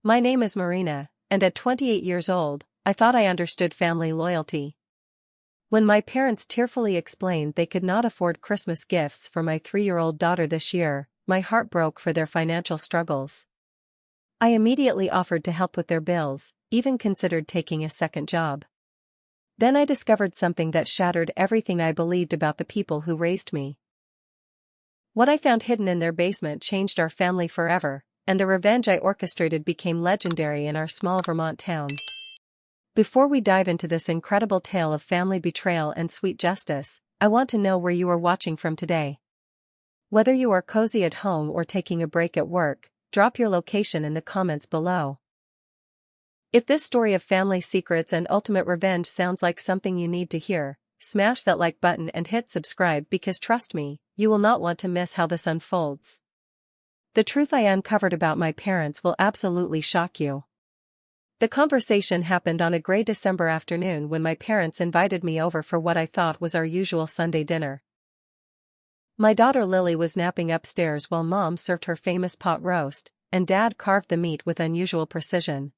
My name is Marina, and at 28 years old, I thought I understood family loyalty. When my parents tearfully explained they could not afford Christmas gifts for my 3-year-old daughter this year, my heart broke for their financial struggles. I immediately offered to help with their bills, even considered taking a second job. Then I discovered something that shattered everything I believed about the people who raised me. What I found hidden in their basement changed our family forever, and the revenge I orchestrated became legendary in our small Vermont town. Before we dive into this incredible tale of family betrayal and sweet justice, I want to know where you are watching from today. Whether you are cozy at home or taking a break at work, drop your location in the comments below. If this story of family secrets and ultimate revenge sounds like something you need to hear, smash that like button and hit subscribe because trust me, you will not want to miss how this unfolds. The truth I uncovered about my parents will absolutely shock you. The conversation happened on a gray December afternoon when my parents invited me over for what I thought was our usual Sunday dinner. My daughter Lily was napping upstairs while Mom served her famous pot roast, and Dad carved the meat with unusual precision.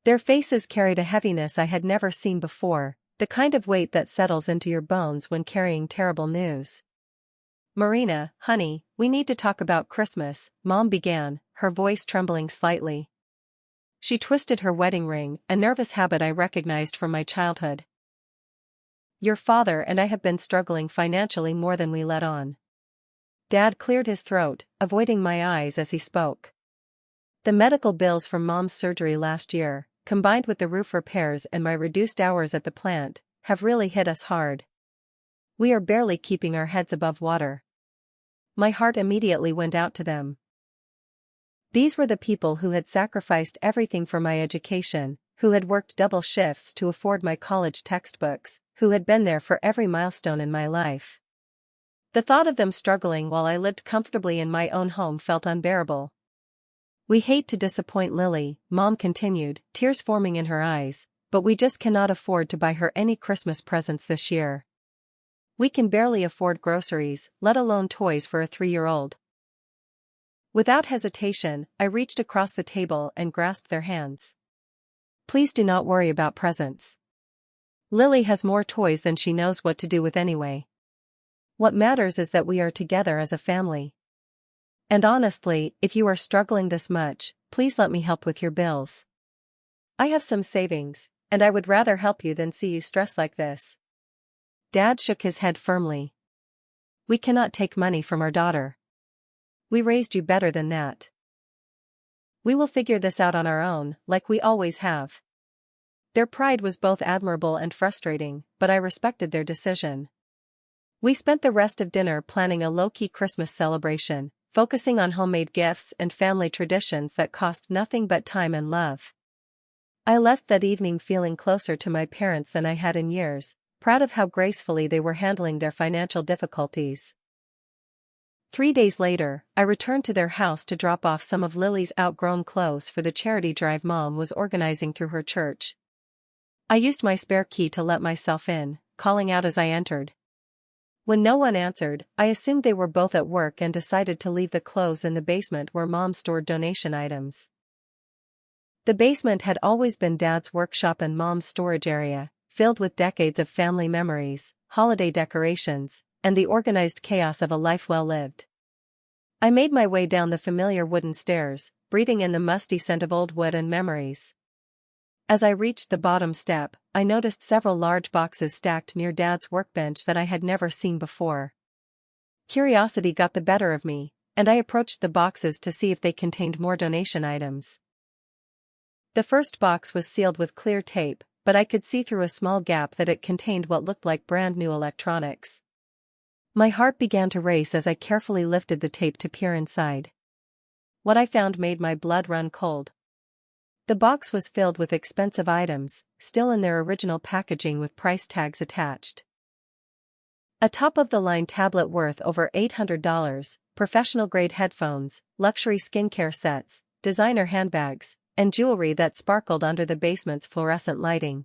Their faces carried a heaviness I had never seen before, the kind of weight that settles into your bones when carrying terrible news. "Marina, honey, we need to talk about Christmas," Mom began, her voice trembling slightly. She twisted her wedding ring, a nervous habit I recognized from my childhood. "Your father and I have been struggling financially more than we let on." Dad cleared his throat, avoiding my eyes as he spoke. "The medical bills from Mom's surgery last year, combined with the roof repairs and my reduced hours at the plant, have really hit us hard. We are barely keeping our heads above water." My heart immediately went out to them. These were the people who had sacrificed everything for my education, who had worked double shifts to afford my college textbooks, who had been there for every milestone in my life. The thought of them struggling while I lived comfortably in my own home felt unbearable. "We hate to disappoint Lily," Mom continued, tears forming in her eyes, "but we just cannot afford to buy her any Christmas presents this year. We can barely afford groceries, let alone toys for a 3-year-old. Without hesitation, I reached across the table and grasped their hands. "Please do not worry about presents. Lily has more toys than she knows what to do with anyway. What matters is that we are together as a family. And honestly, if you are struggling this much, please let me help with your bills. I have some savings, and I would rather help you than see you stress like this." Dad shook his head firmly. "We cannot take money from our daughter. We raised you better than that. We will figure this out on our own, like we always have." Their pride was both admirable and frustrating, but I respected their decision. We spent the rest of dinner planning a low-key Christmas celebration, focusing on homemade gifts and family traditions that cost nothing but time and love. I left that evening feeling closer to my parents than I had in years, proud of how gracefully they were handling their financial difficulties. 3 days later, I returned to their house to drop off some of Lily's outgrown clothes for the charity drive Mom was organizing through her church. I used my spare key to let myself in, calling out as I entered. When no one answered, I assumed they were both at work and decided to leave the clothes in the basement where Mom stored donation items. The basement had always been Dad's workshop and Mom's storage area, filled with decades of family memories, holiday decorations, and the organized chaos of a life well lived. I made my way down the familiar wooden stairs, breathing in the musty scent of old wood and memories. As I reached the bottom step, I noticed several large boxes stacked near Dad's workbench that I had never seen before. Curiosity got the better of me, and I approached the boxes to see if they contained more donation items. The first box was sealed with clear tape, but I could see through a small gap that it contained what looked like brand new electronics. My heart began to race as I carefully lifted the tape to peer inside. What I found made my blood run cold. The box was filled with expensive items, still in their original packaging with price tags attached. A top-of-the-line tablet worth over $800, professional-grade headphones, luxury skincare sets, designer handbags, and jewelry that sparkled under the basement's fluorescent lighting.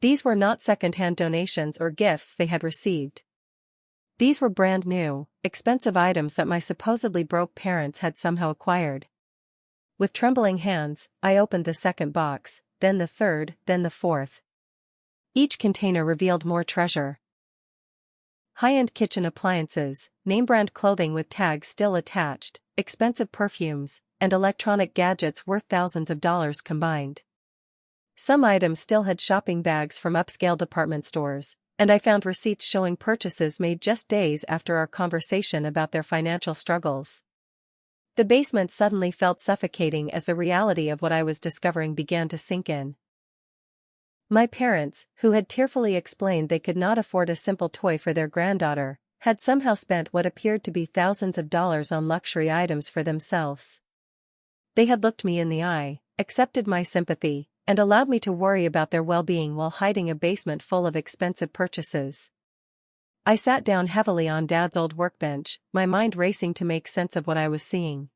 These were not second-hand donations or gifts they had received. These were brand new, expensive items that my supposedly broke parents had somehow acquired. With trembling hands, I opened the second box, then the third, then the fourth. Each container revealed more treasure. High-end kitchen appliances, name-brand clothing with tags still attached, expensive perfumes, and electronic gadgets worth thousands of dollars combined. Some items still had shopping bags from upscale department stores, and I found receipts showing purchases made just days after our conversation about their financial struggles. The basement suddenly felt suffocating as the reality of what I was discovering began to sink in. My parents, who had tearfully explained they could not afford a simple toy for their granddaughter, had somehow spent what appeared to be thousands of dollars on luxury items for themselves. They had looked me in the eye, accepted my sympathy, and allowed me to worry about their well-being while hiding a basement full of expensive purchases. I sat down heavily on Dad's old workbench, my mind racing to make sense of what I was seeing.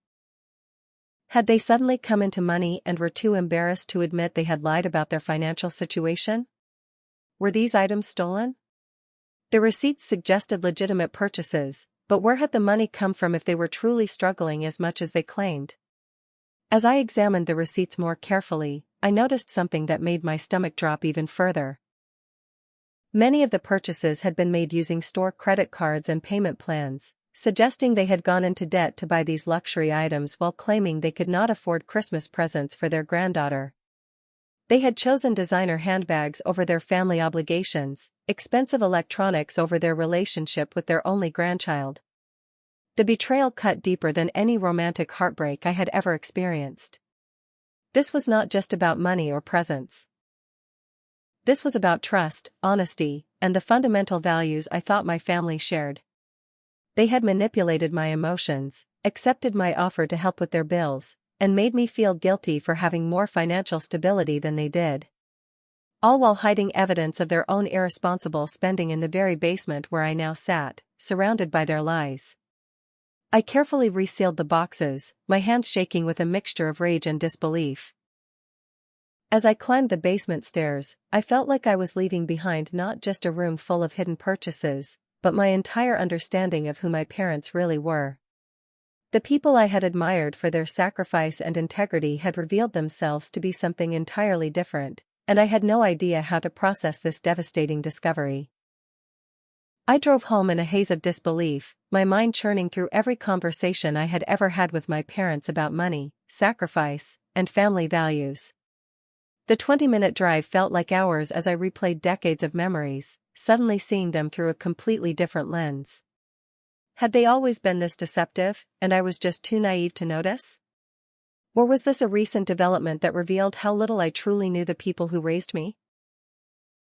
Had they suddenly come into money and were too embarrassed to admit they had lied about their financial situation? Were these items stolen? The receipts suggested legitimate purchases, but where had the money come from if they were truly struggling as much as they claimed? As I examined the receipts more carefully, I noticed something that made my stomach drop even further. Many of the purchases had been made using store credit cards and payment plans, suggesting they had gone into debt to buy these luxury items while claiming they could not afford Christmas presents for their granddaughter. They had chosen designer handbags over their family obligations, expensive electronics over their relationship with their only grandchild. The betrayal cut deeper than any romantic heartbreak I had ever experienced. This was not just about money or presents. This was about trust, honesty, and the fundamental values I thought my family shared. They had manipulated my emotions, accepted my offer to help with their bills, and made me feel guilty for having more financial stability than they did. All while hiding evidence of their own irresponsible spending in the very basement where I now sat, surrounded by their lies. I carefully resealed the boxes, my hands shaking with a mixture of rage and disbelief. As I climbed the basement stairs, I felt like I was leaving behind not just a room full of hidden purchases, but my entire understanding of who my parents really were. The people I had admired for their sacrifice and integrity had revealed themselves to be something entirely different, and I had no idea how to process this devastating discovery. I drove home in a haze of disbelief, my mind churning through every conversation I had ever had with my parents about money, sacrifice, and family values. The 20-minute drive felt like hours as I replayed decades of memories, suddenly seeing them through a completely different lens. Had they always been this deceptive, and I was just too naive to notice? Or was this a recent development that revealed how little I truly knew the people who raised me?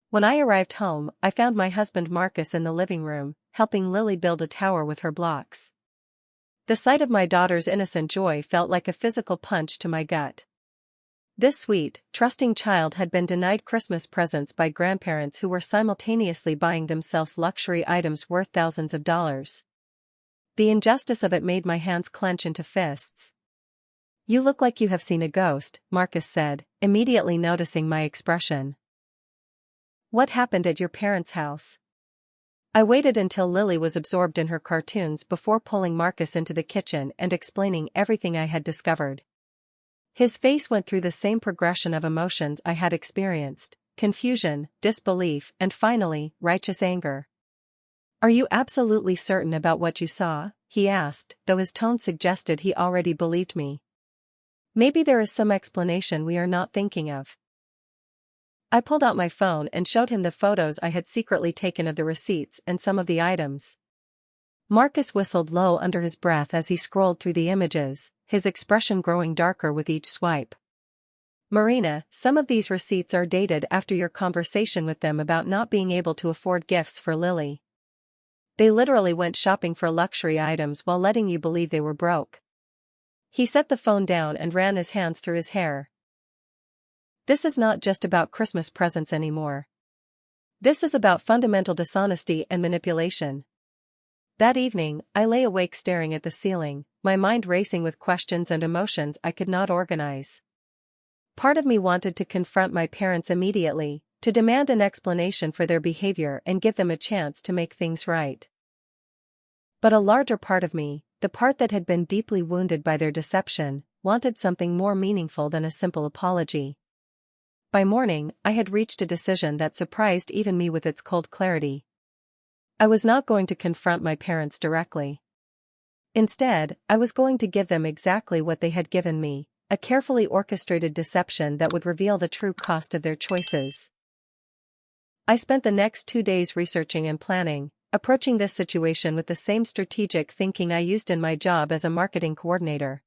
When I arrived home, I found my husband Marcus in the living room, helping Lily build a tower with her blocks. The sight of my daughter's innocent joy felt like a physical punch to my gut. This sweet, trusting child had been denied Christmas presents by grandparents who were simultaneously buying themselves luxury items worth thousands of dollars. The injustice of it made my hands clench into fists. "You look like you have seen a ghost," Marcus said, immediately noticing my expression. "What happened at your parents' house?" I waited until Lily was absorbed in her cartoons before pulling Marcus into the kitchen and explaining everything I had discovered. His face went through the same progression of emotions I had experienced: confusion, disbelief, and finally, righteous anger. "Are you absolutely certain about what you saw?" he asked, though his tone suggested he already believed me. "Maybe there is some explanation we are not thinking of." I pulled out my phone and showed him the photos I had secretly taken of the receipts and some of the items. Marcus whistled low under his breath as he scrolled through the images, his expression growing darker with each swipe. "Marina, some of these receipts are dated after your conversation with them about not being able to afford gifts for Lily. They literally went shopping for luxury items while letting you believe they were broke." He set the phone down and ran his hands through his hair. "This is not just about Christmas presents anymore. This is about fundamental dishonesty and manipulation." That evening, I lay awake staring at the ceiling, my mind racing with questions and emotions I could not organize. Part of me wanted to confront my parents immediately, to demand an explanation for their behavior and give them a chance to make things right. But a larger part of me, the part that had been deeply wounded by their deception, wanted something more meaningful than a simple apology. By morning, I had reached a decision that surprised even me with its cold clarity. I was not going to confront my parents directly. Instead, I was going to give them exactly what they had given me, a carefully orchestrated deception that would reveal the true cost of their choices. I spent the next 2 days researching and planning, approaching this situation with the same strategic thinking I used in my job as a marketing coordinator.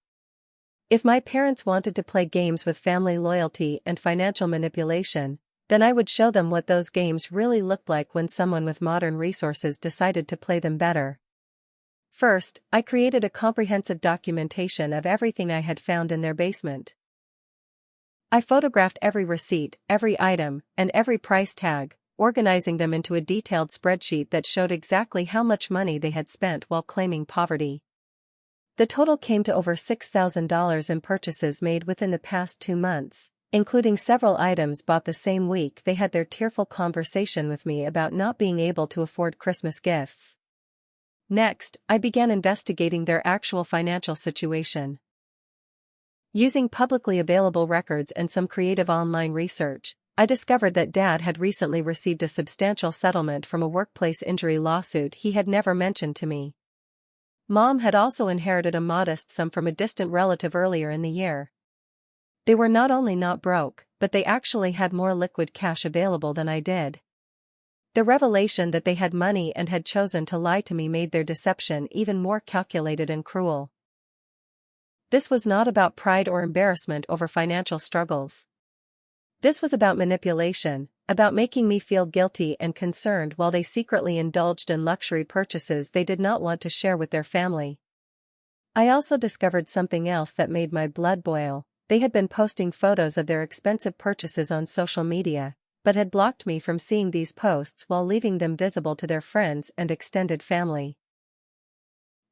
If my parents wanted to play games with family loyalty and financial manipulation, then I would show them what those games really looked like when someone with modern resources decided to play them better. First, I created a comprehensive documentation of everything I had found in their basement. I photographed every receipt, every item, and every price tag, organizing them into a detailed spreadsheet that showed exactly how much money they had spent while claiming poverty. The total came to over $6,000 in purchases made within the past 2 months, including several items bought the same week they had their tearful conversation with me about not being able to afford Christmas gifts. Next, I began investigating their actual financial situation. Using publicly available records and some creative online research, I discovered that Dad had recently received a substantial settlement from a workplace injury lawsuit he had never mentioned to me. Mom had also inherited a modest sum from a distant relative earlier in the year. They were not only not broke, but they actually had more liquid cash available than I did. The revelation that they had money and had chosen to lie to me made their deception even more calculated and cruel. This was not about pride or embarrassment over financial struggles. This was about manipulation, about making me feel guilty and concerned while they secretly indulged in luxury purchases they did not want to share with their family. I also discovered something else that made my blood boil. They had been posting photos of their expensive purchases on social media, but had blocked me from seeing these posts while leaving them visible to their friends and extended family.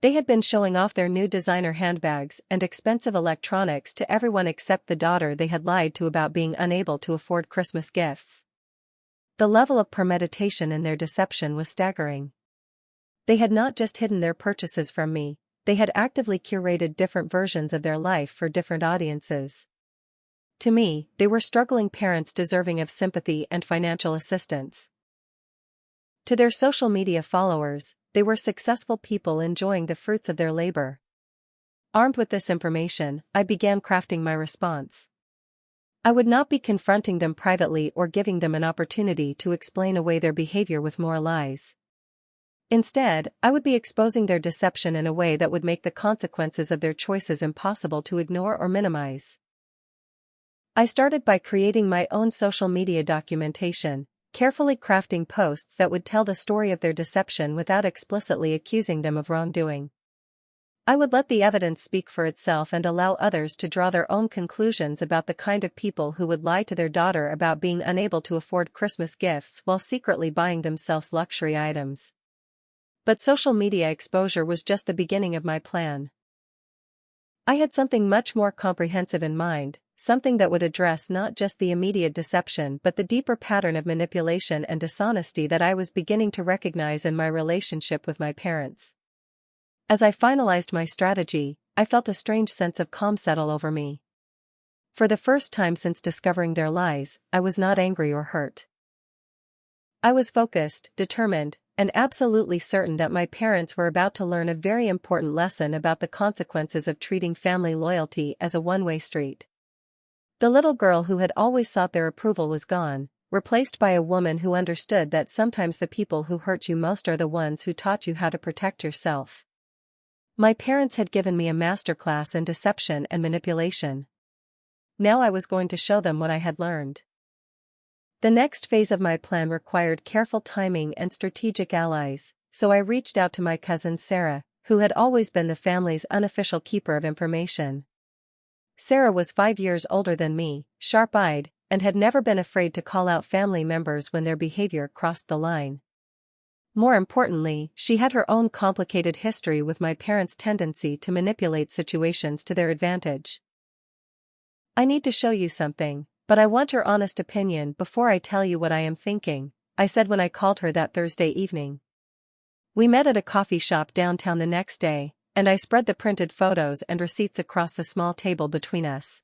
They had been showing off their new designer handbags and expensive electronics to everyone except the daughter they had lied to about being unable to afford Christmas gifts. The level of premeditation in their deception was staggering. They had not just hidden their purchases from me, they had actively curated different versions of their life for different audiences. To me, they were struggling parents deserving of sympathy and financial assistance. To their social media followers, they were successful people enjoying the fruits of their labor. Armed with this information, I began crafting my response. I would not be confronting them privately or giving them an opportunity to explain away their behavior with more lies. Instead, I would be exposing their deception in a way that would make the consequences of their choices impossible to ignore or minimize. I started by creating my own social media documentation, carefully crafting posts that would tell the story of their deception without explicitly accusing them of wrongdoing. I would let the evidence speak for itself and allow others to draw their own conclusions about the kind of people who would lie to their daughter about being unable to afford Christmas gifts while secretly buying themselves luxury items. But social media exposure was just the beginning of my plan. I had something much more comprehensive in mind, something that would address not just the immediate deception but the deeper pattern of manipulation and dishonesty that I was beginning to recognize in my relationship with my parents. As I finalized my strategy, I felt a strange sense of calm settle over me. For the first time since discovering their lies, I was not angry or hurt. I was focused, determined, and absolutely certain that my parents were about to learn a very important lesson about the consequences of treating family loyalty as a one-way street. The little girl who had always sought their approval was gone, replaced by a woman who understood that sometimes the people who hurt you most are the ones who taught you how to protect yourself. My parents had given me a masterclass in deception and manipulation. Now I was going to show them what I had learned. The next phase of my plan required careful timing and strategic allies, so I reached out to my cousin Sarah, who had always been the family's unofficial keeper of information. Sarah was 5 years older than me, sharp-eyed, and had never been afraid to call out family members when their behavior crossed the line. More importantly, she had her own complicated history with my parents' tendency to manipulate situations to their advantage. "I need to show you something, but I want your honest opinion before I tell you what I am thinking," I said when I called her that Thursday evening. We met at a coffee shop downtown the next day, and I spread the printed photos and receipts across the small table between us.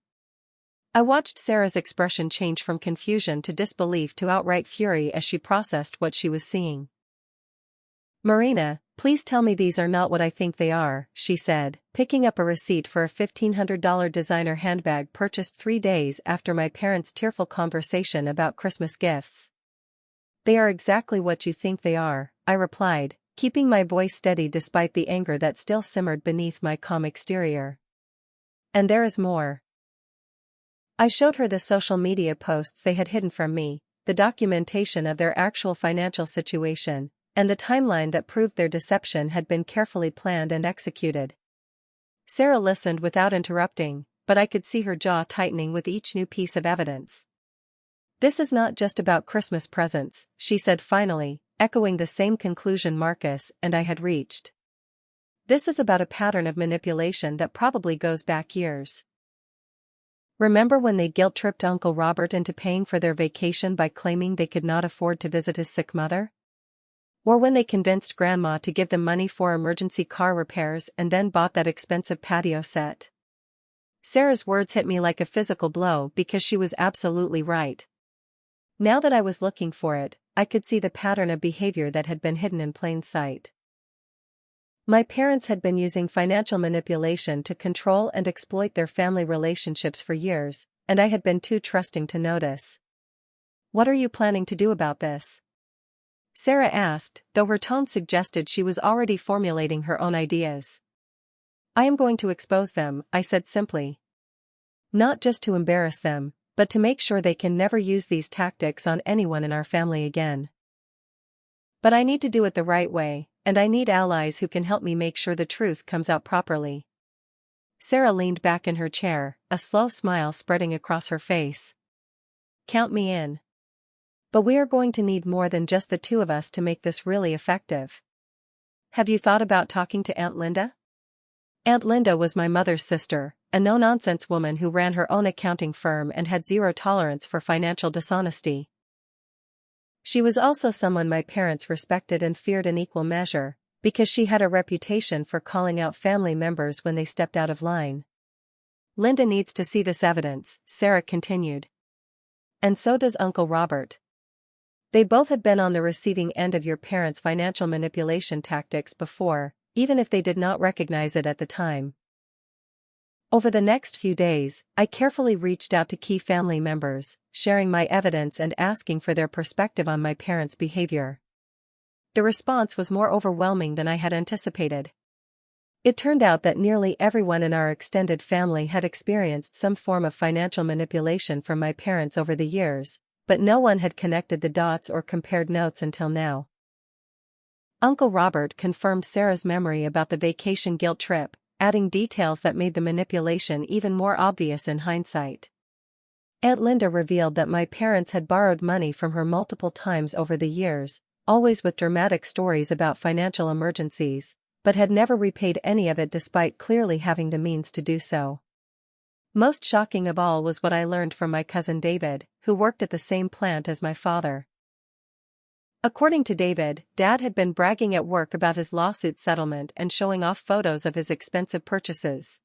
I watched Sarah's expression change from confusion to disbelief to outright fury as she processed what she was seeing. "Marina, please tell me these are not what I think they are," she said, picking up a receipt for a $1,500 designer handbag purchased 3 days after my parents' tearful conversation about Christmas gifts. "They are exactly what you think they are," I replied, keeping my voice steady despite the anger that still simmered beneath my calm exterior. "And there is more." I showed her the social media posts they had hidden from me, the documentation of their actual financial situation, and the timeline that proved their deception had been carefully planned and executed. Sarah listened without interrupting, but I could see her jaw tightening with each new piece of evidence. "This is not just about Christmas presents," she said finally, echoing the same conclusion Marcus and I had reached. "This is about a pattern of manipulation that probably goes back years. Remember when they guilt-tripped Uncle Robert into paying for their vacation by claiming they could not afford to visit his sick mother? Or when they convinced Grandma to give them money for emergency car repairs and then bought that expensive patio set?" Sarah's words hit me like a physical blow because she was absolutely right. Now that I was looking for it, I could see the pattern of behavior that had been hidden in plain sight. My parents had been using financial manipulation to control and exploit their family relationships for years, and I had been too trusting to notice. "What are you planning to do about this?" Sarah asked, though her tone suggested she was already formulating her own ideas. "I am going to expose them," I said simply. "Not just to embarrass them, but to make sure they can never use these tactics on anyone in our family again. But I need to do it the right way, and I need allies who can help me make sure the truth comes out properly." Sarah leaned back in her chair, a slow smile spreading across her face. "Count me in. But we are going to need more than just the two of us to make this really effective. Have you thought about talking to Aunt Linda?" Aunt Linda was my mother's sister, a no-nonsense woman who ran her own accounting firm and had zero tolerance for financial dishonesty. She was also someone my parents respected and feared in equal measure, because she had a reputation for calling out family members when they stepped out of line. "Linda needs to see this evidence," Sarah continued. "And so does Uncle Robert. They both have been on the receiving end of your parents' financial manipulation tactics before, even if they did not recognize it at the time." Over the next few days, I carefully reached out to key family members, sharing my evidence and asking for their perspective on my parents' behavior. The response was more overwhelming than I had anticipated. It turned out that nearly everyone in our extended family had experienced some form of financial manipulation from my parents over the years, but no one had connected the dots or compared notes until now. Uncle Robert confirmed Sarah's memory about the vacation guilt trip, adding details that made the manipulation even more obvious in hindsight. Aunt Linda revealed that my parents had borrowed money from her multiple times over the years, always with dramatic stories about financial emergencies, but had never repaid any of it despite clearly having the means to do so. Most shocking of all was what I learned from my cousin David, who worked at the same plant as my father. According to David, Dad had been bragging at work about his lawsuit settlement and showing off photos of his expensive purchases.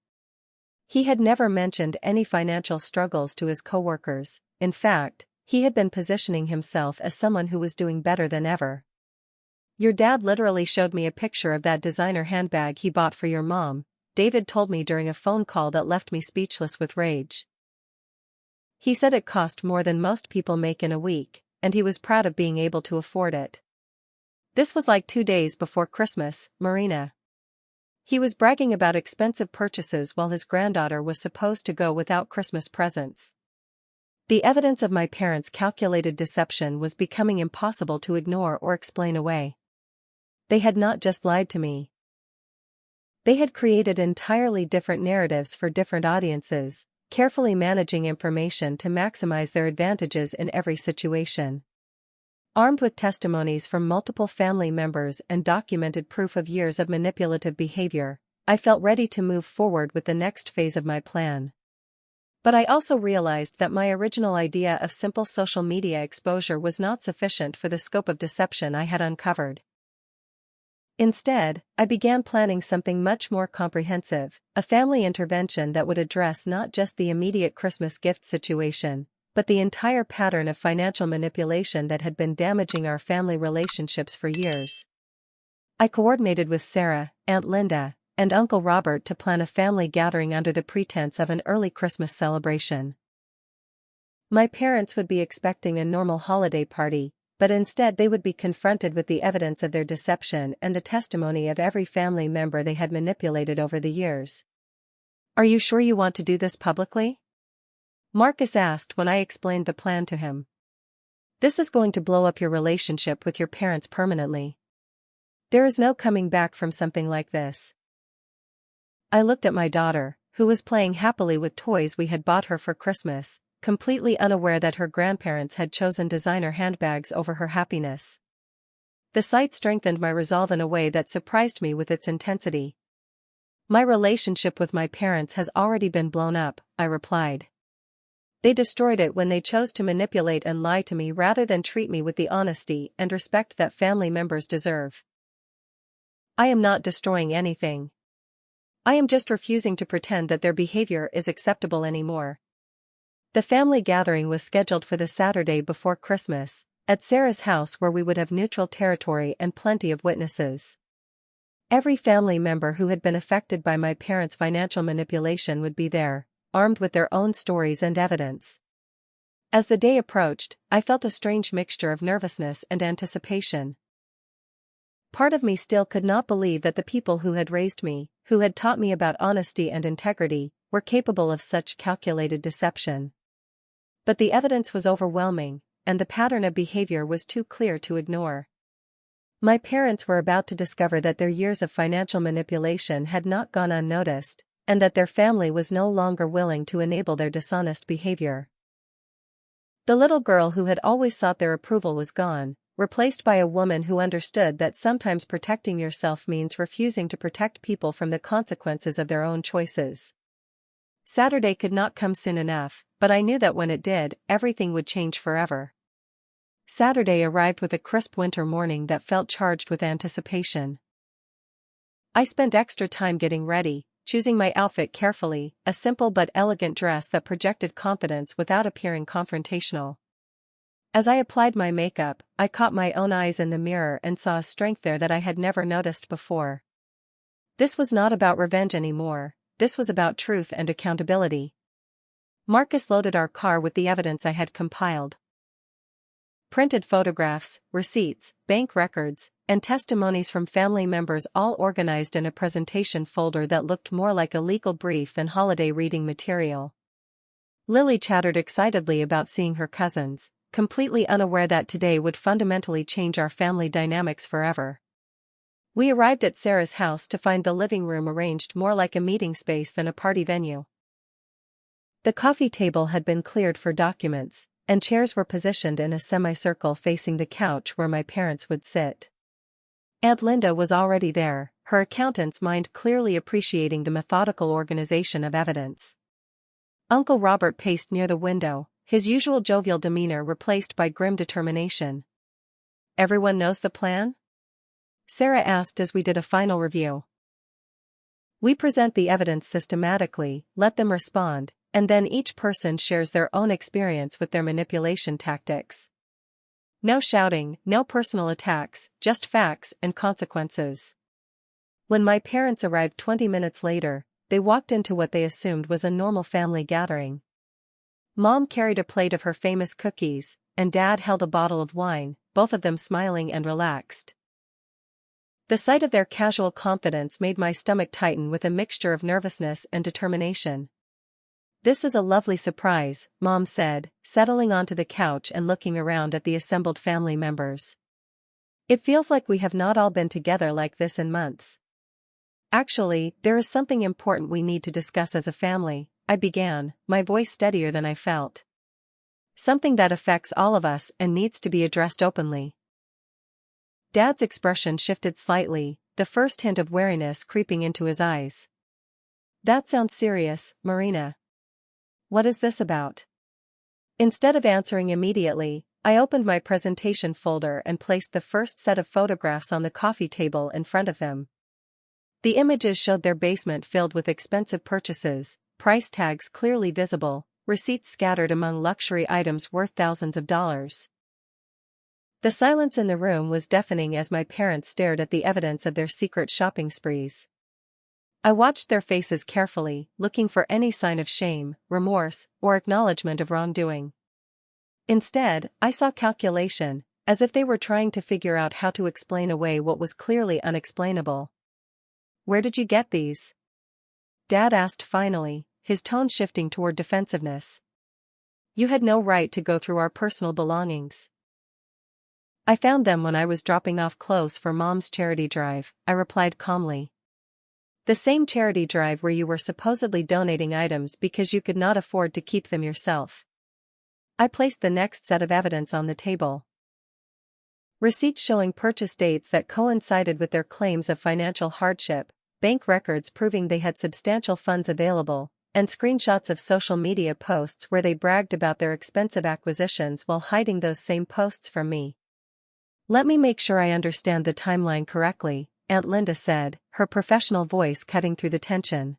He had never mentioned any financial struggles to his coworkers. In fact, he had been positioning himself as someone who was doing better than ever. "Your dad literally showed me a picture of that designer handbag he bought for your mom," David told me during a phone call that left me speechless with rage. "He said it cost more than most people make in a week, and he was proud of being able to afford it. This was like 2 days before Christmas, Marina. He was bragging about expensive purchases while his granddaughter was supposed to go without Christmas presents." The evidence of my parents' calculated deception was becoming impossible to ignore or explain away. They had not just lied to me. They had created entirely different narratives for different audiences, carefully managing information to maximize their advantages in every situation. Armed with testimonies from multiple family members and documented proof of years of manipulative behavior, I felt ready to move forward with the next phase of my plan. But I also realized that my original idea of simple social media exposure was not sufficient for the scope of deception I had uncovered. Instead, I began planning something much more comprehensive, a family intervention that would address not just the immediate Christmas gift situation, but the entire pattern of financial manipulation that had been damaging our family relationships for years. I coordinated with Sarah, Aunt Linda, and Uncle Robert to plan a family gathering under the pretense of an early Christmas celebration. My parents would be expecting a normal holiday party, but instead they would be confronted with the evidence of their deception and the testimony of every family member they had manipulated over the years. "Are you sure you want to do this publicly?" Marcus asked when I explained the plan to him. "This is going to blow up your relationship with your parents permanently. There is no coming back from something like this." I looked at my daughter, who was playing happily with toys we had bought her for Christmas, completely unaware that her grandparents had chosen designer handbags over her happiness. The sight strengthened my resolve in a way that surprised me with its intensity. "My relationship with my parents has already been blown up," I replied. "They destroyed it when they chose to manipulate and lie to me rather than treat me with the honesty and respect that family members deserve." "I am not destroying anything. I am just refusing to pretend that their behavior is acceptable anymore." The family gathering was scheduled for the Saturday before Christmas, at Sarah's house where we would have neutral territory and plenty of witnesses. Every family member who had been affected by my parents' financial manipulation would be there, armed with their own stories and evidence. As the day approached, I felt a strange mixture of nervousness and anticipation. Part of me still could not believe that the people who had raised me, who had taught me about honesty and integrity, were capable of such calculated deception. But the evidence was overwhelming, and the pattern of behavior was too clear to ignore. My parents were about to discover that their years of financial manipulation had not gone unnoticed, and that their family was no longer willing to enable their dishonest behavior. The little girl who had always sought their approval was gone, replaced by a woman who understood that sometimes protecting yourself means refusing to protect people from the consequences of their own choices. Saturday could not come soon enough, but I knew that when it did, everything would change forever. Saturday arrived with a crisp winter morning that felt charged with anticipation. I spent extra time getting ready, choosing my outfit carefully, a simple but elegant dress that projected confidence without appearing confrontational. As I applied my makeup, I caught my own eyes in the mirror and saw a strength there that I had never noticed before. This was not about revenge anymore, this was about truth and accountability. Marcus loaded our car with the evidence I had compiled. Printed photographs, receipts, bank records, and testimonies from family members all organized in a presentation folder that looked more like a legal brief than holiday reading material. Lily chattered excitedly about seeing her cousins, completely unaware that today would fundamentally change our family dynamics forever. We arrived at Sarah's house to find the living room arranged more like a meeting space than a party venue. The coffee table had been cleared for documents, and chairs were positioned in a semicircle facing the couch where my parents would sit. Aunt Linda was already there, her accountant's mind clearly appreciating the methodical organization of evidence. Uncle Robert paced near the window, his usual jovial demeanor replaced by grim determination. "Everyone knows the plan?" Sarah asked as we did a final review. "We present the evidence systematically, let them respond, and then each person shares their own experience with their manipulation tactics. No shouting, no personal attacks, just facts and consequences." When my parents arrived 20 minutes later, they walked into what they assumed was a normal family gathering. Mom carried a plate of her famous cookies, and Dad held a bottle of wine, both of them smiling and relaxed. The sight of their casual confidence made my stomach tighten with a mixture of nervousness and determination. "This is a lovely surprise," Mom said, settling onto the couch and looking around at the assembled family members. "It feels like we have not all been together like this in months." "Actually, there is something important we need to discuss as a family," I began, my voice steadier than I felt. "Something that affects all of us and needs to be addressed openly." Dad's expression shifted slightly, the first hint of wariness creeping into his eyes. "That sounds serious, Marina. What is this about?" Instead of answering immediately, I opened my presentation folder and placed the first set of photographs on the coffee table in front of them. The images showed their basement filled with expensive purchases, price tags clearly visible, receipts scattered among luxury items worth thousands of dollars. The silence in the room was deafening as my parents stared at the evidence of their secret shopping sprees. I watched their faces carefully, looking for any sign of shame, remorse, or acknowledgement of wrongdoing. Instead, I saw calculation, as if they were trying to figure out how to explain away what was clearly unexplainable. "Where did you get these?" Dad asked finally, his tone shifting toward defensiveness. "You had no right to go through our personal belongings." "I found them when I was dropping off clothes for Mom's charity drive," I replied calmly. "The same charity drive where you were supposedly donating items because you could not afford to keep them yourself." I placed the next set of evidence on the table. Receipts showing purchase dates that coincided with their claims of financial hardship, bank records proving they had substantial funds available, and screenshots of social media posts where they bragged about their expensive acquisitions while hiding those same posts from me. "Let me make sure I understand the timeline correctly," Aunt Linda said, her professional voice cutting through the tension.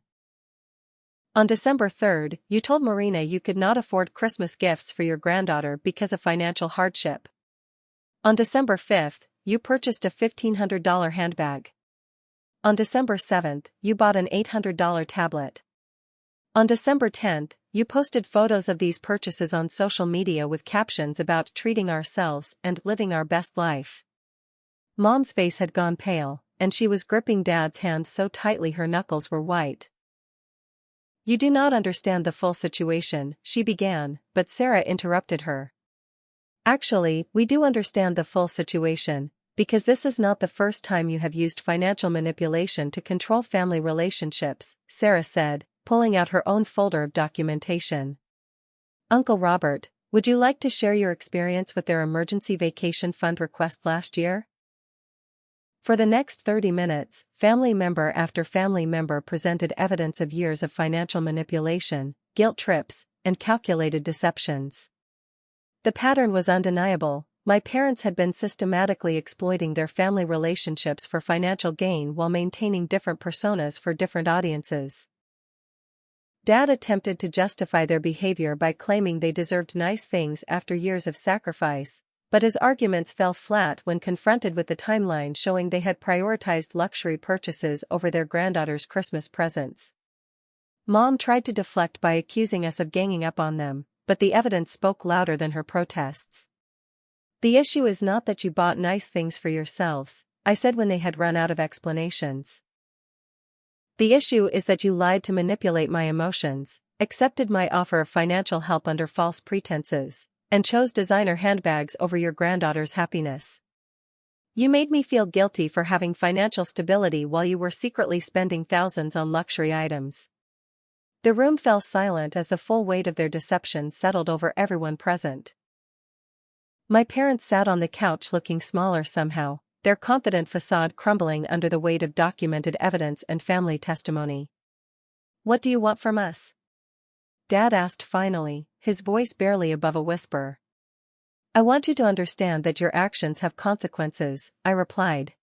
"On December 3rd, you told Marina you could not afford Christmas gifts for your granddaughter because of financial hardship. On December 5th, you purchased a $1,500 handbag. On December 7th, you bought an $800 tablet. On December 10th, you posted photos of these purchases on social media with captions about treating ourselves and living our best life." Mom's face had gone pale, and she was gripping Dad's hand so tightly her knuckles were white. "You do not understand the full situation," she began, but Sarah interrupted her. "Actually, we do understand the full situation, because this is not the first time you have used financial manipulation to control family relationships," Sarah said, pulling out her own folder of documentation. "Uncle Robert, would you like to share your experience with their emergency vacation fund request last year?" For the next 30 minutes, family member after family member presented evidence of years of financial manipulation, guilt trips, and calculated deceptions. The pattern was undeniable. My parents had been systematically exploiting their family relationships for financial gain while maintaining different personas for different audiences. Dad attempted to justify their behavior by claiming they deserved nice things after years of sacrifice, but his arguments fell flat when confronted with the timeline showing they had prioritized luxury purchases over their granddaughter's Christmas presents. Mom tried to deflect by accusing us of ganging up on them, but the evidence spoke louder than her protests. "The issue is not that you bought nice things for yourselves," I said when they had run out of explanations. "The issue is that you lied to manipulate my emotions, accepted my offer of financial help under false pretenses, and chose designer handbags over your granddaughter's happiness. You made me feel guilty for having financial stability while you were secretly spending thousands on luxury items." The room fell silent as the full weight of their deception settled over everyone present. My parents sat on the couch looking smaller somehow, their confident facade crumbling under the weight of documented evidence and family testimony. "What do you want from us?" Dad asked finally, his voice barely above a whisper. "I want you to understand that your actions have consequences," I replied.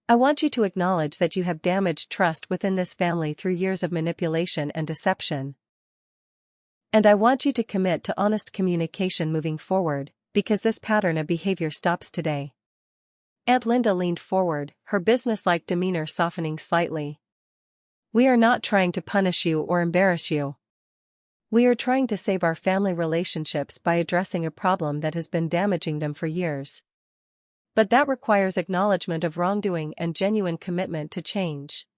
"I want you to acknowledge that you have damaged trust within this family through years of manipulation and deception. And I want you to commit to honest communication moving forward, because this pattern of behavior stops today." Aunt Linda leaned forward, her businesslike demeanor softening slightly. "We are not trying to punish you or embarrass you. We are trying to save our family relationships by addressing a problem that has been damaging them for years. But that requires acknowledgement of wrongdoing and genuine commitment to change."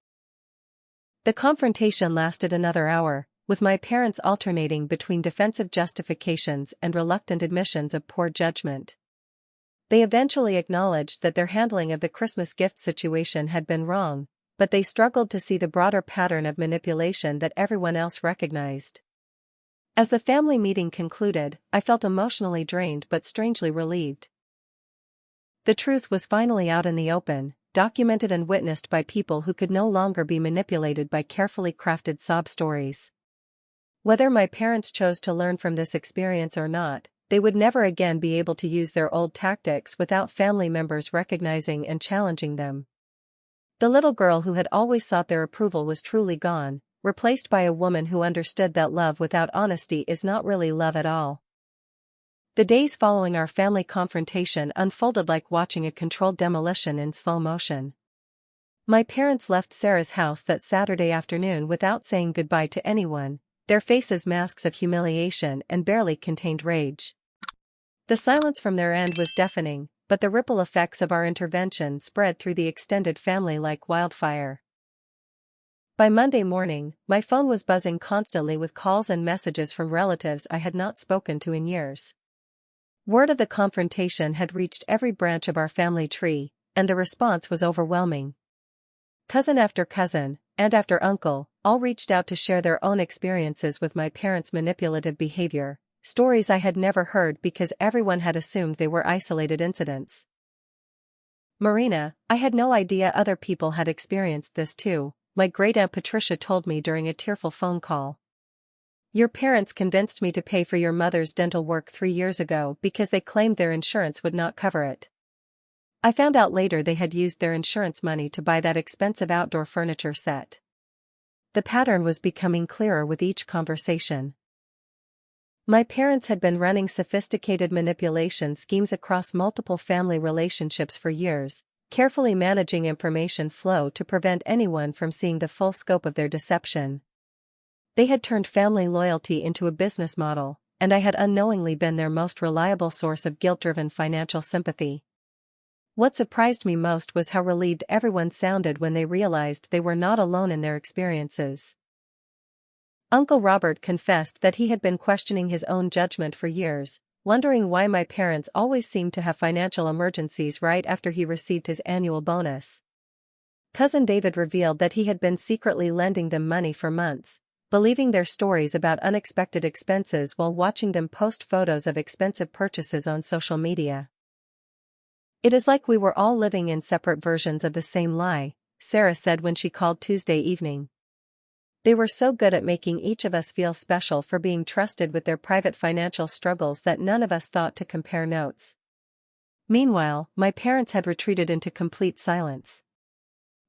The confrontation lasted another hour, with my parents alternating between defensive justifications and reluctant admissions of poor judgment. They eventually acknowledged that their handling of the Christmas gift situation had been wrong, but they struggled to see the broader pattern of manipulation that everyone else recognized. As the family meeting concluded, I felt emotionally drained but strangely relieved. The truth was finally out in the open, documented and witnessed by people who could no longer be manipulated by carefully crafted sob stories. Whether my parents chose to learn from this experience or not, they would never again be able to use their old tactics without family members recognizing and challenging them. The little girl who had always sought their approval was truly gone, replaced by a woman who understood that love without honesty is not really love at all. The days following our family confrontation unfolded like watching a controlled demolition in slow motion. My parents left Sarah's house that Saturday afternoon without saying goodbye to anyone, their faces masks of humiliation and barely contained rage. The silence from their end was deafening, but the ripple effects of our intervention spread through the extended family like wildfire. By Monday morning, my phone was buzzing constantly with calls and messages from relatives I had not spoken to in years. Word of the confrontation had reached every branch of our family tree, and the response was overwhelming. Cousin after cousin, aunt after uncle, all reached out to share their own experiences with my parents' manipulative behavior, stories I had never heard because everyone had assumed they were isolated incidents. "Marina, I had no idea other people had experienced this too," my great-aunt Patricia told me during a tearful phone call. "Your parents convinced me to pay for your mother's dental work 3 years ago because they claimed their insurance would not cover it. I found out later they had used their insurance money to buy that expensive outdoor furniture set." The pattern was becoming clearer with each conversation. My parents had been running sophisticated manipulation schemes across multiple family relationships for years, carefully managing information flow to prevent anyone from seeing the full scope of their deception. They had turned family loyalty into a business model, and I had unknowingly been their most reliable source of guilt-driven financial sympathy. What surprised me most was how relieved everyone sounded when they realized they were not alone in their experiences. Uncle Robert confessed that he had been questioning his own judgment for years, wondering why my parents always seemed to have financial emergencies right after he received his annual bonus. Cousin David revealed that he had been secretly lending them money for months, believing their stories about unexpected expenses while watching them post photos of expensive purchases on social media. "It is like we were all living in separate versions of the same lie," Sarah said when she called Tuesday evening. "They were so good at making each of us feel special for being trusted with their private financial struggles that none of us thought to compare notes." Meanwhile, my parents had retreated into complete silence.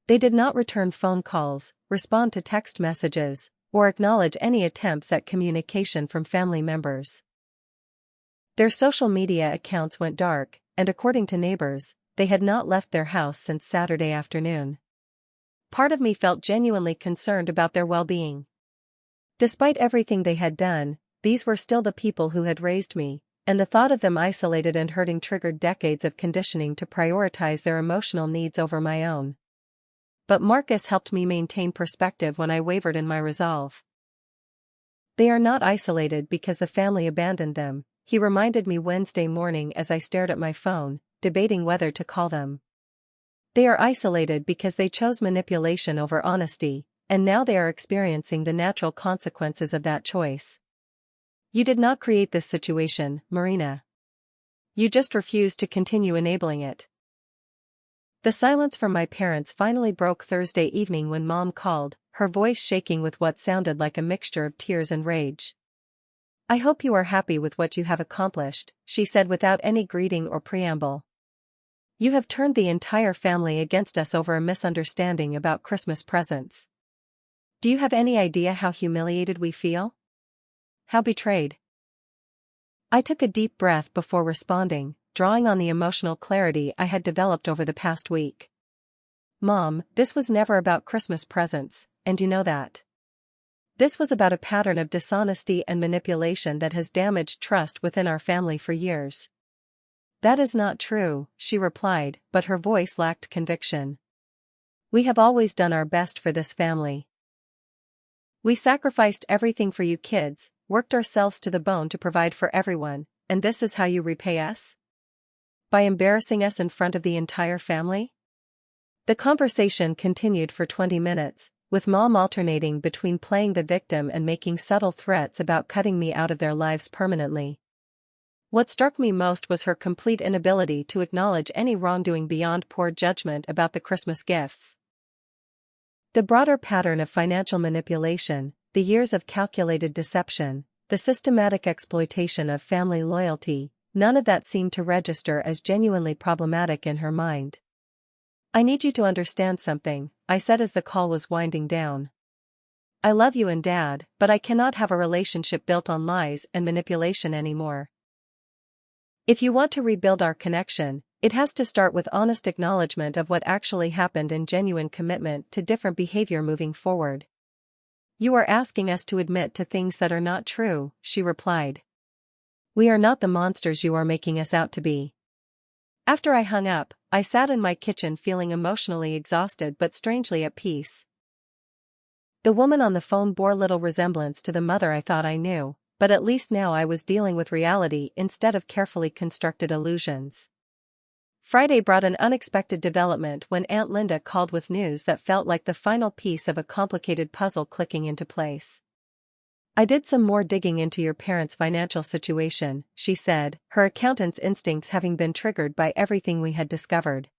They did not return phone calls, respond to text messages, or acknowledge any attempts at communication from family members. Their social media accounts went dark, and according to neighbors, they had not left their house since Saturday afternoon. Part of me felt genuinely concerned about their well-being. Despite everything they had done, these were still the people who had raised me, and the thought of them isolated and hurting triggered decades of conditioning to prioritize their emotional needs over my own. But Marcus helped me maintain perspective when I wavered in my resolve. "They are not isolated because the family abandoned them," he reminded me Wednesday morning as I stared at my phone, debating whether to call them. "They are isolated because they chose manipulation over honesty, and now they are experiencing the natural consequences of that choice. You did not create this situation, Marina. You just refused to continue enabling it." The silence from my parents finally broke Thursday evening when Mom called, her voice shaking with what sounded like a mixture of tears and rage. "I hope you are happy with what you have accomplished," she said without any greeting or preamble. "You have turned the entire family against us over a misunderstanding about Christmas presents. Do you have any idea how humiliated we feel? How betrayed?" I took a deep breath before responding, drawing on the emotional clarity I had developed over the past week. "Mom, this was never about Christmas presents, and you know that. This was about a pattern of dishonesty and manipulation that has damaged trust within our family for years." "That is not true," she replied, but her voice lacked conviction. "We have always done our best for this family. We sacrificed everything for you kids, worked ourselves to the bone to provide for everyone, and this is how you repay us? By embarrassing us in front of the entire family?" The conversation continued for 20 minutes, with Mom alternating between playing the victim and making subtle threats about cutting me out of their lives permanently. What struck me most was her complete inability to acknowledge any wrongdoing beyond poor judgment about the Christmas gifts. The broader pattern of financial manipulation, the years of calculated deception, the systematic exploitation of family loyalty, none of that seemed to register as genuinely problematic in her mind. "I need you to understand something," I said as the call was winding down. "I love you and Dad, but I cannot have a relationship built on lies and manipulation anymore. If you want to rebuild our connection, it has to start with honest acknowledgement of what actually happened and genuine commitment to different behavior moving forward." "You are asking us to admit to things that are not true," she replied. "We are not the monsters you are making us out to be." After I hung up, I sat in my kitchen feeling emotionally exhausted but strangely at peace. The woman on the phone bore little resemblance to the mother I thought I knew, but at least now I was dealing with reality instead of carefully constructed illusions. Friday brought an unexpected development when Aunt Linda called with news that felt like the final piece of a complicated puzzle clicking into place. "I did some more digging into your parents' financial situation," she said, her accountant's instincts having been triggered by everything we had discovered.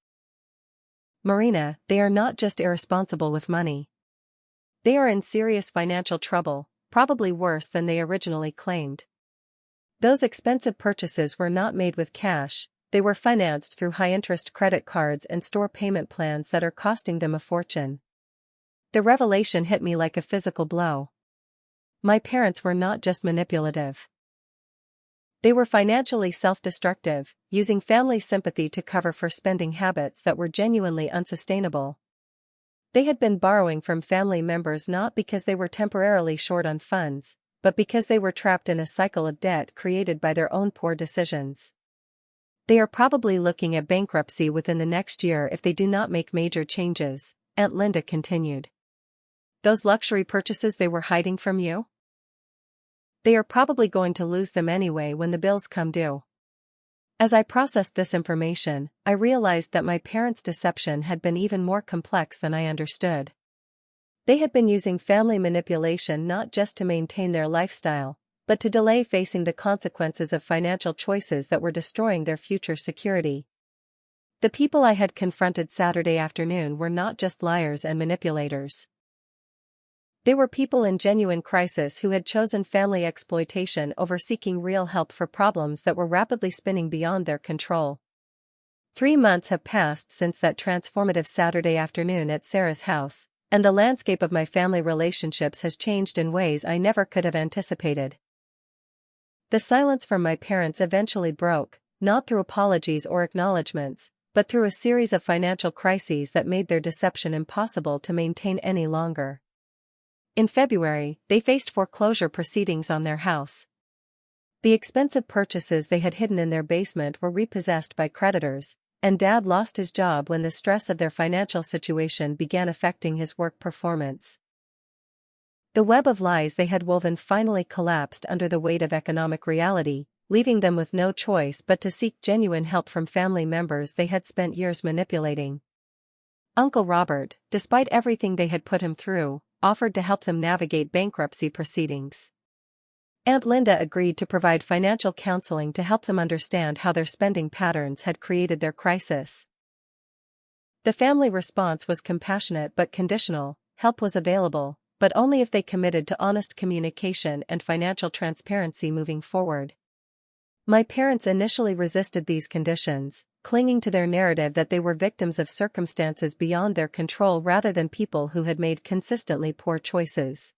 "Marina, they are not just irresponsible with money. They are in serious financial trouble, probably worse than they originally claimed. Those expensive purchases were not made with cash, they were financed through high-interest credit cards and store payment plans that are costing them a fortune." The revelation hit me like a physical blow. My parents were not just manipulative. They were financially self-destructive, using family sympathy to cover for spending habits that were genuinely unsustainable. They had been borrowing from family members not because they were temporarily short on funds, but because they were trapped in a cycle of debt created by their own poor decisions. "They are probably looking at bankruptcy within the next year if they do not make major changes," Aunt Linda continued. "Those luxury purchases they were hiding from you? They are probably going to lose them anyway when the bills come due." As I processed this information, I realized that my parents' deception had been even more complex than I understood. They had been using family manipulation not just to maintain their lifestyle, but to delay facing the consequences of financial choices that were destroying their future security. The people I had confronted Saturday afternoon were not just liars and manipulators. They were people in genuine crisis who had chosen family exploitation over seeking real help for problems that were rapidly spinning beyond their control. 3 months have passed since that transformative Saturday afternoon at Sarah's house, and the landscape of my family relationships has changed in ways I never could have anticipated. The silence from my parents eventually broke, not through apologies or acknowledgments, but through a series of financial crises that made their deception impossible to maintain any longer. In February, they faced foreclosure proceedings on their house. The expensive purchases they had hidden in their basement were repossessed by creditors, and Dad lost his job when the stress of their financial situation began affecting his work performance. The web of lies they had woven finally collapsed under the weight of economic reality, leaving them with no choice but to seek genuine help from family members they had spent years manipulating. Uncle Robert, despite everything they had put him through, offered to help them navigate bankruptcy proceedings. Aunt Linda agreed to provide financial counseling to help them understand how their spending patterns had created their crisis. The family response was compassionate but conditional. Help was available, but only if they committed to honest communication and financial transparency moving forward. My parents initially resisted these conditions, clinging to their narrative that they were victims of circumstances beyond their control rather than people who had made consistently poor choices.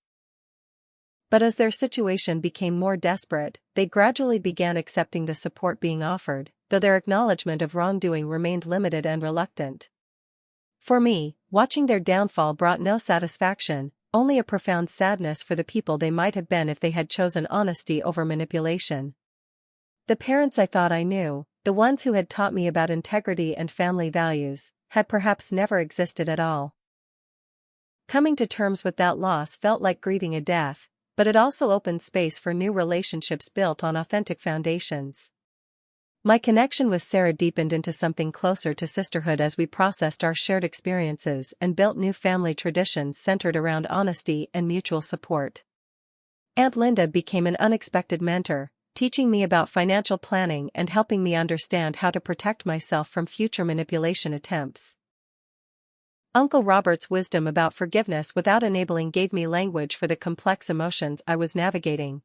But as their situation became more desperate, they gradually began accepting the support being offered, though their acknowledgement of wrongdoing remained limited and reluctant. For me, watching their downfall brought no satisfaction, only a profound sadness for the people they might have been if they had chosen honesty over manipulation. The parents I thought I knew, the ones who had taught me about integrity and family values, had perhaps never existed at all. Coming to terms with that loss felt like grieving a death, but it also opened space for new relationships built on authentic foundations. My connection with Sarah deepened into something closer to sisterhood as we processed our shared experiences and built new family traditions centered around honesty and mutual support. Aunt Linda became an unexpected mentor, teaching me about financial planning and helping me understand how to protect myself from future manipulation attempts. Uncle Robert's wisdom about forgiveness without enabling gave me language for the complex emotions I was navigating.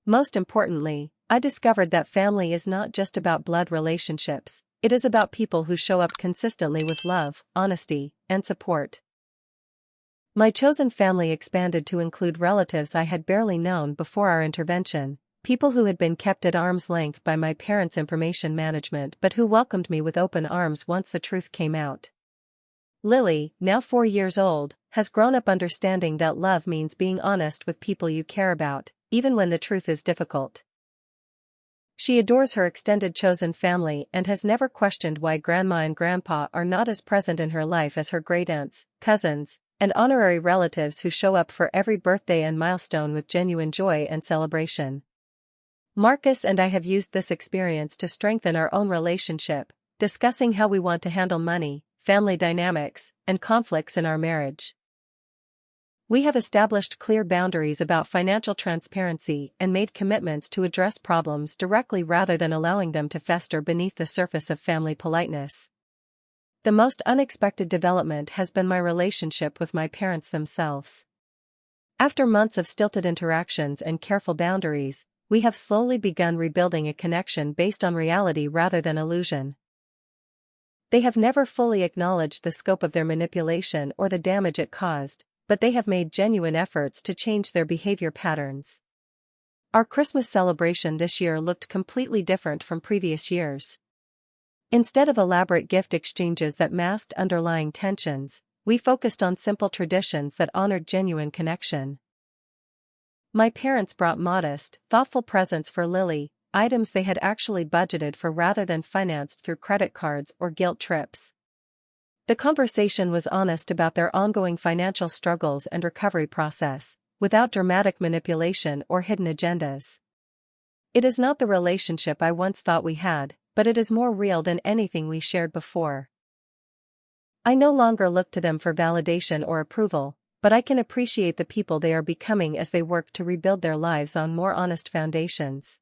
Most importantly, I discovered that family is not just about blood relationships, it is about people who show up consistently with love, honesty, and support. My chosen family expanded to include relatives I had barely known before our intervention, people who had been kept at arm's length by my parents' information management but who welcomed me with open arms once the truth came out. Lily, now 4 years old, has grown up understanding that love means being honest with people you care about, even when the truth is difficult. She adores her extended chosen family and has never questioned why Grandma and Grandpa are not as present in her life as her great-aunts, cousins, and honorary relatives who show up for every birthday and milestone with genuine joy and celebration. Marcus and I have used this experience to strengthen our own relationship, discussing how we want to handle money, family dynamics, and conflicts in our marriage. We have established clear boundaries about financial transparency and made commitments to address problems directly rather than allowing them to fester beneath the surface of family politeness. The most unexpected development has been my relationship with my parents themselves. After months of stilted interactions and careful boundaries, we have slowly begun rebuilding a connection based on reality rather than illusion. They have never fully acknowledged the scope of their manipulation or the damage it caused, but they have made genuine efforts to change their behavior patterns. Our Christmas celebration this year looked completely different from previous years. Instead of elaborate gift exchanges that masked underlying tensions, we focused on simple traditions that honored genuine connection. My parents brought modest, thoughtful presents for Lily, items they had actually budgeted for rather than financed through credit cards or guilt trips. The conversation was honest about their ongoing financial struggles and recovery process, without dramatic manipulation or hidden agendas. It is not the relationship I once thought we had, but it is more real than anything we shared before. I no longer look to them for validation or approval, but I can appreciate the people they are becoming as they work to rebuild their lives on more honest foundations.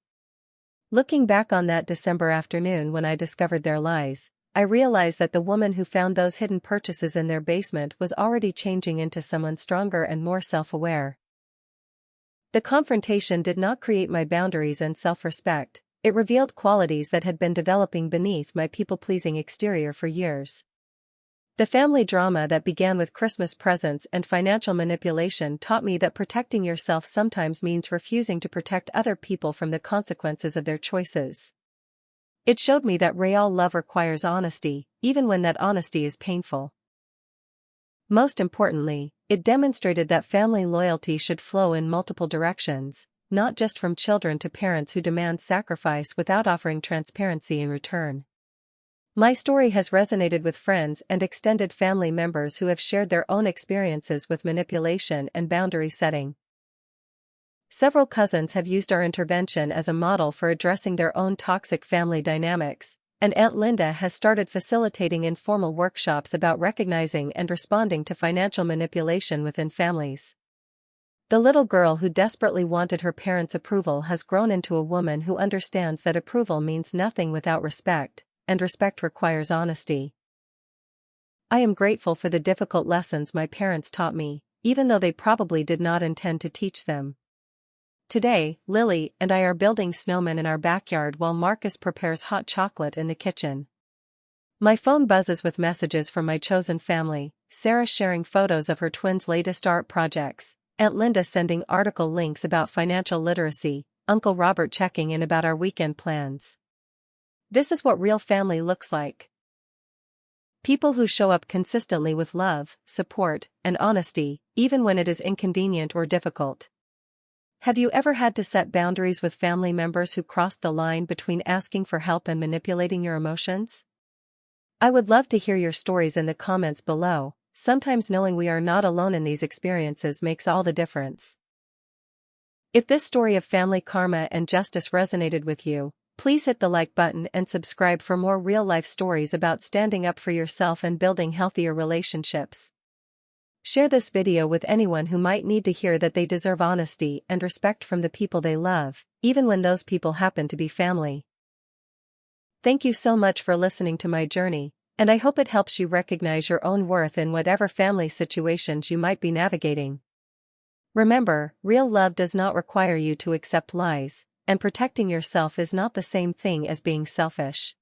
Looking back on that December afternoon when I discovered their lies, I realized that the woman who found those hidden purchases in their basement was already changing into someone stronger and more self-aware. The confrontation did not create my boundaries and self-respect, it revealed qualities that had been developing beneath my people-pleasing exterior for years. The family drama that began with Christmas presents and financial manipulation taught me that protecting yourself sometimes means refusing to protect other people from the consequences of their choices. It showed me that real love requires honesty, even when that honesty is painful. Most importantly, it demonstrated that family loyalty should flow in multiple directions, not just from children to parents who demand sacrifice without offering transparency in return. My story has resonated with friends and extended family members who have shared their own experiences with manipulation and boundary setting. Several cousins have used our intervention as a model for addressing their own toxic family dynamics, and Aunt Linda has started facilitating informal workshops about recognizing and responding to financial manipulation within families. The little girl who desperately wanted her parents' approval has grown into a woman who understands that approval means nothing without respect, and respect requires honesty. I am grateful for the difficult lessons my parents taught me, even though they probably did not intend to teach them. Today, Lily and I are building snowmen in our backyard while Marcus prepares hot chocolate in the kitchen. My phone buzzes with messages from my chosen family, Sarah sharing photos of her twins' latest art projects, Aunt Linda sending article links about financial literacy, Uncle Robert checking in about our weekend plans. This is what real family looks like. People who show up consistently with love, support, and honesty, even when it is inconvenient or difficult. Have you ever had to set boundaries with family members who crossed the line between asking for help and manipulating your emotions? I would love to hear your stories in the comments below. Sometimes knowing we are not alone in these experiences makes all the difference. If this story of family karma and justice resonated with you, please hit the like button and subscribe for more real-life stories about standing up for yourself and building healthier relationships. Share this video with anyone who might need to hear that they deserve honesty and respect from the people they love, even when those people happen to be family. Thank you so much for listening to my journey, and I hope it helps you recognize your own worth in whatever family situations you might be navigating. Remember, real love does not require you to accept lies, and protecting yourself is not the same thing as being selfish.